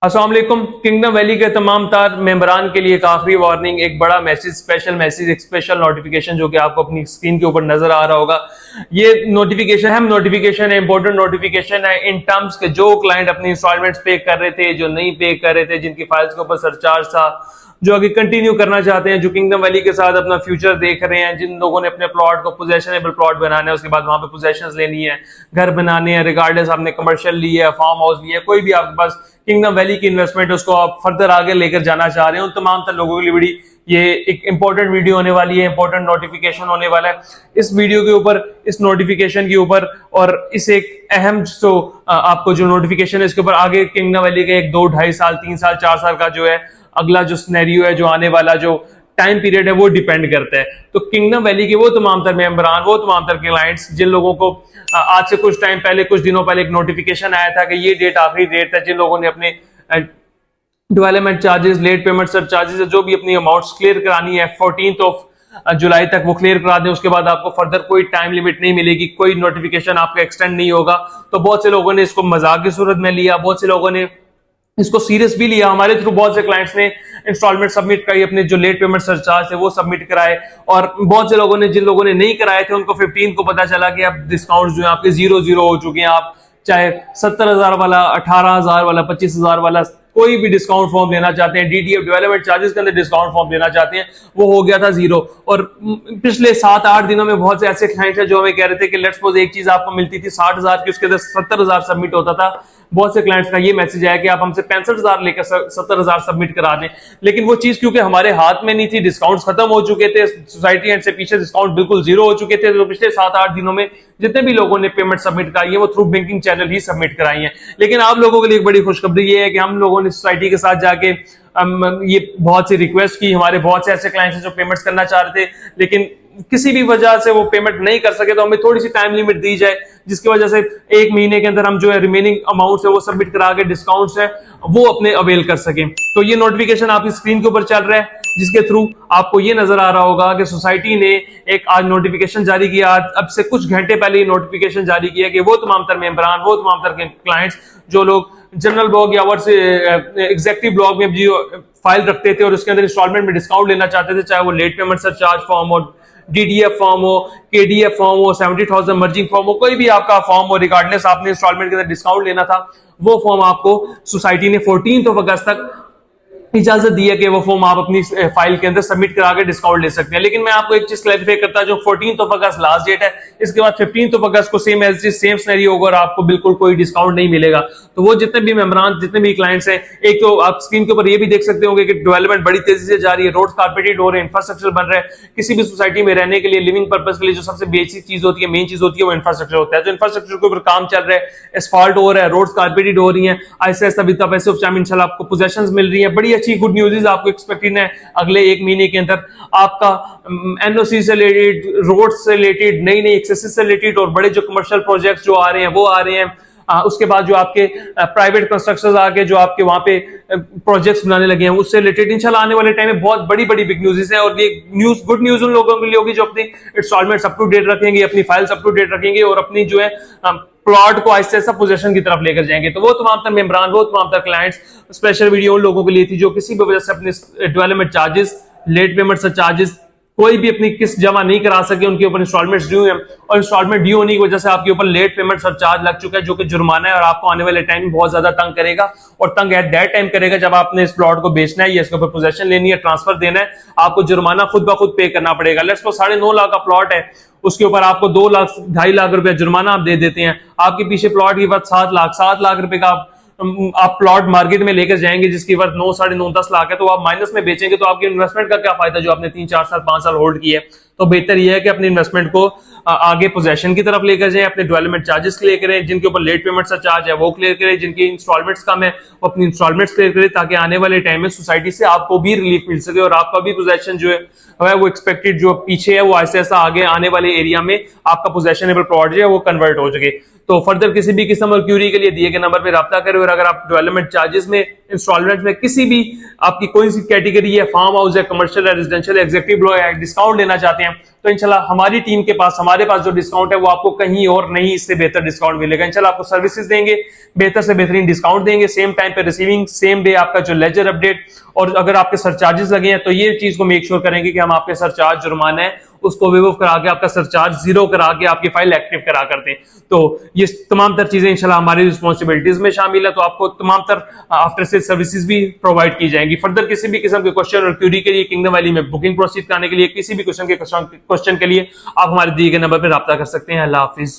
अस्सलाम वालेकुम। Kingdom valley के तमाम तार मेंबरान के लिए एक आखिरी वार्निंग, एक बड़ा मैसेज, स्पेशल मैसेज, एक स्पेशल नोटिफिकेशन जो कि आपको अपनी स्क्रीन के ऊपर नजर आ रहा होगा। ये नोटिफिकेशन अहम नोटिफिकेशन है, इंपॉर्टेंट नोटिफिकेशन है इन टर्म्स के जो क्लाइंट अपनी इंस्टॉलमेंट्स पे कर रहे थे, जो नहीं पे कर रहे थे, जिनकी फाइल्स के ऊपर सरचार्ज था, जो आगे कंटिन्यू करना चाहते हैं, जो किंगडम वैली के साथ अपना फ्यूचर देख रहे हैं, जिन लोगों ने अपने प्लॉट को पोजेशनेबल प्लॉट बनाना है, उसके बाद वहां पे पोजेशंस लेनी है, घर बनाने हैं, रिगार्डलेस आपने कमर्शियल लिया है, फार्म हाउस लिया है, कोई भी आपके पास किंगडम वैली की इन्वेस्टमेंट उसको आप फर्दर आगे लेकर जाना चाह रहे हैं, उन तमाम तर लोगों के लिए ये एक इंपॉर्टेंट वीडियो होने वाली है, इंपॉर्टेंट नोटिफिकेशन होने वाला है। इस वीडियो के ऊपर, इस नोटिफिकेशन के ऊपर और इस एक अहम जो आपको जो नोटिफिकेशन है इसके ऊपर आगे किंगडम वैली के 1, 2, 2.5 साल, 3 साल, 4 साल का जो है अगला जो सिनेरियो है, जो आने वाला जो टाइम पीरियड है वो डिपेंड करता है। तो किंगडम वैली के वो तमाम तर मेंबरान, वो तमाम तर क्लाइंट्स जिन लोगों को आज से कुछ टाइम पहले, कुछ दिनों पहले एक नोटिफिकेशन आया था कि ये डेट आखिरी डेट है, जिन लोगों ने अपने development charges, late payment sir charges, जो भी अपनी अमाउंट्स क्लियर करानी है 14 जुलाई तक वो क्लियर करा दें। उसके बाद आपको फर्दर कोई टाइम लिमिट नहीं मिलेगी, कोई नोटिफिकेशन आपका एक्सटेंड नहीं होगा। तो बहुत से लोगों ने इसको मजाक की सूरत में लिया, बहुत से लोगों ने इसको सीरियस भी लिया। हमारे थ्रू बहुत से क्लाइंट्स ने इंस्टॉलमेंट सबमिट कराई, अपने जो लेट पेमेंट सरचार्ज है वो सबमिट कराए, और बहुत से लोगों ने, जिन लोगों ने नहीं कराए थे, उनको 15 को पता चला कि अब डिस्काउंट जो है आपके 0 हो चुके हैं। आप चाहे 70,000 वाला, 18,000 वाला, 25,000 वाला कोई भी डिस्काउंट फॉर्म लेना चाहते हैं, डीडीएफ डेवलपमेंट चार्जेस के अंदर डिस्काउंट फॉर्म लेना चाहते हैं, वो हो गया था 0। और पिछले 7-8 दिनों में बहुत से ऐसे क्लाइंट्स हैं जो हमें कह रहे थे कि लेट्स सपोज एक चीज आपको मिलती थी 60,000 की, उसके अंदर 70,000 सबमिट होता था। बहुत से क्लाइंट्स का ये मैसेज आया कि आप हमसे 65,000 लेकर 70,000 सबमिट करा दें, लेकिन वो चीज क्योंकि हमारे हाथ में नहीं थी, डिस्काउंट खत्म हो चुके थे, सोसाइटी एंड से पीछे डिस्काउंट बिल्कुल 0 हो चुके थे। तो पिछले 7-8 दिनों में जितने भी लोगों ने पेमेंट सबमिट कराई है वो थ्रू बैंकिंग चैनल ही सबमिट कराई है। लेकिन आप लोगों के लिए एक बड़ी खुशखबरी ये है कि हम लोगों ने सोसाइटी के साथ जाके ये बहुत सी रिक्वेस्ट की। हमारे बहुत से ऐसे क्लाइंट्स हैं जो पेमेंट्स करना चाह रहे थे, लेकिन किसी भी वजह से वो पेमेंट नहीं कर सके, तो हमें थोड़ी सी टाइम लिमिट दी जाए, जिसकी वजह से 1 महीने के अंदर हम जो है रिमेनिंग अमाउंट है वो सबमिट करा के डिस्काउंट्स है वो अपने अवेल कर सकें। तो ये नोटिफिकेशन आपकी स्क्रीन के ऊपर चल रहा है, जिसके थ्रू आपको ये नजर आ रहा होगा कि सोसाइटी ने एक आज नोटिफिकेशन जारी किया। अब से कुछ घंटे पहले ये नोटिफिकेशन जारी किया कि वो तमाम तर मेंबरान, वो तमाम तर क्लाइंट्स जो लोग जनरल ब्लॉग या वर्ड से एग्जेक्टिव ब्लॉग में जो फाइल रखते थे और उसके अंदर इंस्टॉलमेंट में डिस्काउंट लेना चाहते थे, चाहे वो लेट पेमेंट सरचार्ज फॉर्म हो, डीडीएफ फॉर्म हो, केडीएफ फॉर्म हो, 70,000 मर्जिंग फॉर्म हो, कोई भी आपका फॉर्म हो, रिगार्डलेस आपने इंस्टॉलमेंट के अंदर डिस्काउंट लेना था, वो फॉर्म आपको सोसाइटी ने 14 अगस्त तक इजाजत दी है कि वो फॉर्म आप अपनी फाइल के अंदर सबमिट करा के डिस्काउंट ले सकते हैं। लेकिन मैं आपको एक चीज क्लैरिफाई करता, जो 14 अगस्त लास्ट डेट है, इसके बाद 15 अगस्त को सेम सिनेरियो होगा और आपको बिल्कुल कोई डिस्काउंट नहीं मिलेगा। तो वो जितने भी मेंबरान, जितने भी क्लाइंट्स हैं, एक तो आप स्क्रीन के ऊपर ये भी देख सकते होंगे कि डेवलपमेंट बड़ी तेजी से जा रही है, रोड कारपेटेड हो रहे हैं, इंफ्रास्ट्रक्चर बन रहा है। किसी भी सोसाइटी में रहने के लिए, लिविंग पर्पज के लिए जो सबसे बेसिक चीज होती है, मेन चीज होती है, वो इंफ्रास्ट्रक्चर होता है। तो इंफ्रास्ट्रक्चर के ऊपर काम चल रहा है, एस्फाल्ट हो रहा है, रोड कारपेटेड हो रही है, ऐसे ऐसा भी पैसे इंशाल्लाह आपको पोजेशंस मिल रही है। बड़ी अच्छी गुड न्यूज आपको एक्सपेक्टेड है अगले 1 महीने के अंदर आपका एनओसी से रिलेटेड, रोड से रिलेटेड, नई नई एक्सेसेस से रिलेटेड और बड़े जो कमर्शियल प्रोजेक्ट्स जो आ रहे हैं वो आ रहे हैं। उसके बाद जो आपके प्राइवेट कंस्ट्रक्शंस आके जो आपके वहां पे प्रोजेक्ट्स बनाने लगे हैं, उससे रिलेटेड इंशाल्लाह आने वाले टाइम में बहुत बड़ी बड़ी बिग न्यूज़ है। और ये न्यूज़, गुड न्यूज़ उन लोगों के लिए होगी जो अपनी इंस्टॉलमेंट्स अप टू डेट रखेंगे, अपनी फाइल्स अप टू डेट रखेंगे और अपनी जो है प्लॉट को आहिस्ता आहिस्ता पोजीशन की तरफ लेकर जाएंगे। तो वो तमाम तर मेंबरान, वो तमाम तर क्लाइंट्स, स्पेशल वीडियो उन लोगों के लिए थी जो किसी भी वजह से अपने development charges, late payment charges कोई भी अपनी किस्त जमा नहीं करा सके, उनके ऊपर इंस्टॉलमेंट्स ड्यू है और इंस्टॉलमेंट ड्यू होने की वजह से आपके ऊपर लेट पेमेंट सरचार्ज लग चुका है, जो कि जुर्माना है और आपको आने वाले टाइम में बहुत ज्यादा तंग करेगा। और तंग एट दैट टाइम करेगा जब आपने इस प्लॉट को बेचना है या इसके ऊपर पोजेशन लेनी है, ट्रांसफर देना है, आपको जुर्माना खुद ब खुद पे करना पड़ेगा। लेट्स सपोज 9.5 लाख का प्लॉट है, उसके ऊपर आपको 2 लाख 2.5 लाख रुपया जुर्माना आप दे देते हैं, आपके पीछे प्लॉट की वर्थ 7 लाख रुपए का आप प्लॉट मार्केट में लेकर जाएंगे जिसकी वर्थ 9, 9.5, 10 लाख है, तो आप माइनस में बेचेंगे तो आपके इन्वेस्टमेंट का क्या फायदा जो आपने 3, 4 साल, 5 साल होल्ड किया है। तो बेहतर यह है कि अपने इन्वेस्टमेंट को आगे पोजेशन की तरफ लेकर जाएं, अपने डेवलपमेंट चार्जेस क्लियर करें, जिनके ऊपर लेट पेमेंट चार्ज है वो क्लियर करें, जिनकी इंस्टॉलमेंट्स कम है वो अपनी इंस्टॉलमेंट्स क्लियर करें, ताकि आने वाले टाइम में सोसाइटी से आपको भी रिलीफ मिल सके और आपका भी पोजेशन जो है वो एक्सपेक्टेड जो पीछे है वो ऐसे ऐसा आगे आने वाले एरिया में आपका पोजेशनेबल प्लॉट जो है वो कन्वर्ट हो सके। तो फर्दर किसी भी किस्म और क्यूरी के लिए दिए गए नंबर पर रब्ता करें। और अगर आप डेवलपमेंट चार्जेस में इंस्टॉलमेंट में किसी भी आपकी कोई सी कैटेगरी है, फार्म हाउस है, कमर्शियल है, रेजिडेंशियल है, एग्जीक्यूटिव लो है, डिस्काउंट लेना चाहते हैं तो इंशाल्लाह हमारी टीम के पास, हमारे पास जो डिस्काउंट है वो आपको कहीं और नहीं इससे बेहतर डिस्काउंट मिलेगा। इंशाल्लाह आपको सर्विसेज देंगे, बेहतर से बेहतरीन डिस्काउंट देंगे, सेम टाइम पे रिसीविंग, सेम डे आपका जो लेजर अपडेट, और अगर आपके सरचार्जेस लगे हैं तो ये चीज को मेक श्योर करेंगे कि हम आपके सरचार्ज जुर्माना है उसको वेव ऑफ करा के आपका सरचार्ज जीरो करा के आपकी फाइल एक्टिव करा करते हैं। तो ये तमाम तर चीजें इंशाल्लाह हमारी रिस्पॉन्सिबिलिटीज में शामिल है। तो आपको तमाम तर आफ्टर सेल सर्विसेज भी प्रोवाइड की जाएंगी। फर्दर किसी भी किस्म के क्वेश्चन और क्यूरी के लिए किंगडम वैली में बुकिंग प्रोसीड करने के लिए, किसी भी क्वेश्चन के लिए आप हमारे दिए गए नंबर पर रब्ता कर सकते हैं। अल्लाह हाफिज।